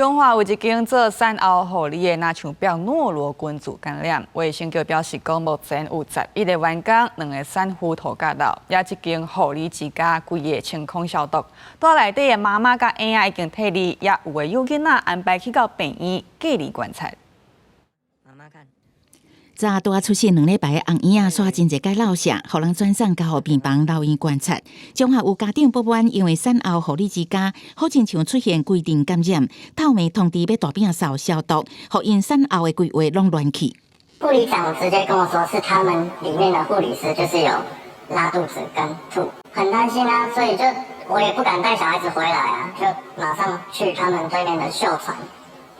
中華有一間做產後護理的，那像表諾羅菌株感染，衛生局表示，講目前有11個員工，2個產婦頭家到，也一間護理之家規個清空消毒。在內底的媽媽甲嬰仔已經退離，也有個幼囡仔安排去到病院隔離觀察。早大出世2禮拜的紅嬰仔刷真濟解落下，互人轉送交予病房留院觀察。中華有家長不滿，因為產後護理之家好親像出現規定感染，透暝通知要大病掃消毒，互因產後的規劃攏亂去。護理長直接跟我說，是他們裡面的護理師就是有拉肚子跟吐，很擔心啊，所以就我也不敢帶小孩子回來啊，就馬上去他們對面的秀傳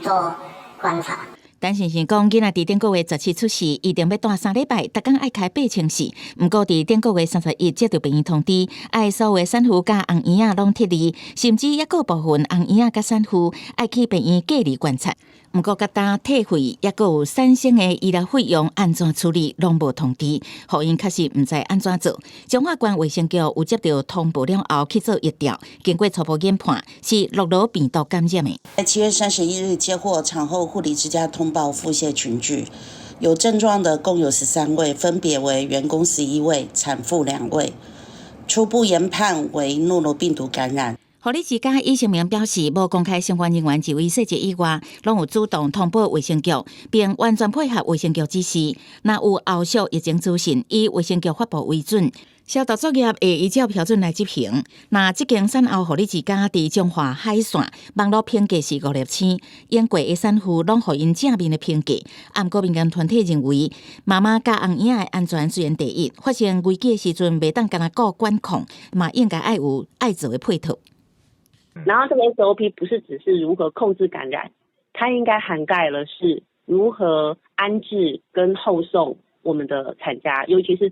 做觀察。陳先生講，囡仔佇頂個月17出世，一定要帶3禮拜，逐工愛開8清洗。毋過佇頂個月31接到病院通知，愛所有的產婦甲紅嬰仔攏撤離，甚至也有部分紅嬰仔甲產婦愛去病院隔離觀察。毋過，甲單退費，也有產生的醫療費用安怎處理，攏無通知，互因確實毋知安怎做。中華縣衛生局有接到通報了後去做疫調，經過初步研判是諾羅病毒感染的。在7月31日接獲產後護理之家通報腹瀉群聚，有症狀的共有13位，分別為員工11位、產婦2位，初步研判為諾羅病毒感染。護理之家已聲明表示，無公開相關人員就醫細節以外，攏有主動通報衛生局，並完全配合衛生局指示。若有後續疫情資訊，以衛生局發布為準。消毒作業會依照標準來執行。那這間產後護理之家佇中華海線，網絡評價是5粒星，驗過的產婦攏予因正面的評價。不過民間團體認為，媽媽甲紅嬰仔的安全雖然第一，發生危機的時陣，袂當干那顧管控，嘛應該愛有愛做的配套。然後這個 SOP 不是只是如何控制感染，它應該涵蓋了是如何安置跟後送我們的產家，尤其是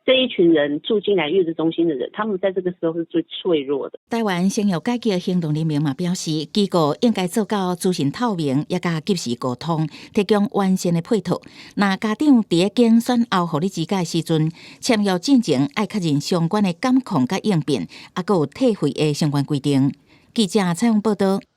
這一群人住進來月子中心的人，他們在這個時候是最脆弱的。台灣生育改革行動聯盟嘛表示，機構應該做到資訊透明，也加及時溝通，提供完善的配套。那家長佇個揀選後護理之家的時陣，簽約進前愛確認相關的監控甲應變，還有退費的相關規定。記者採訪報道。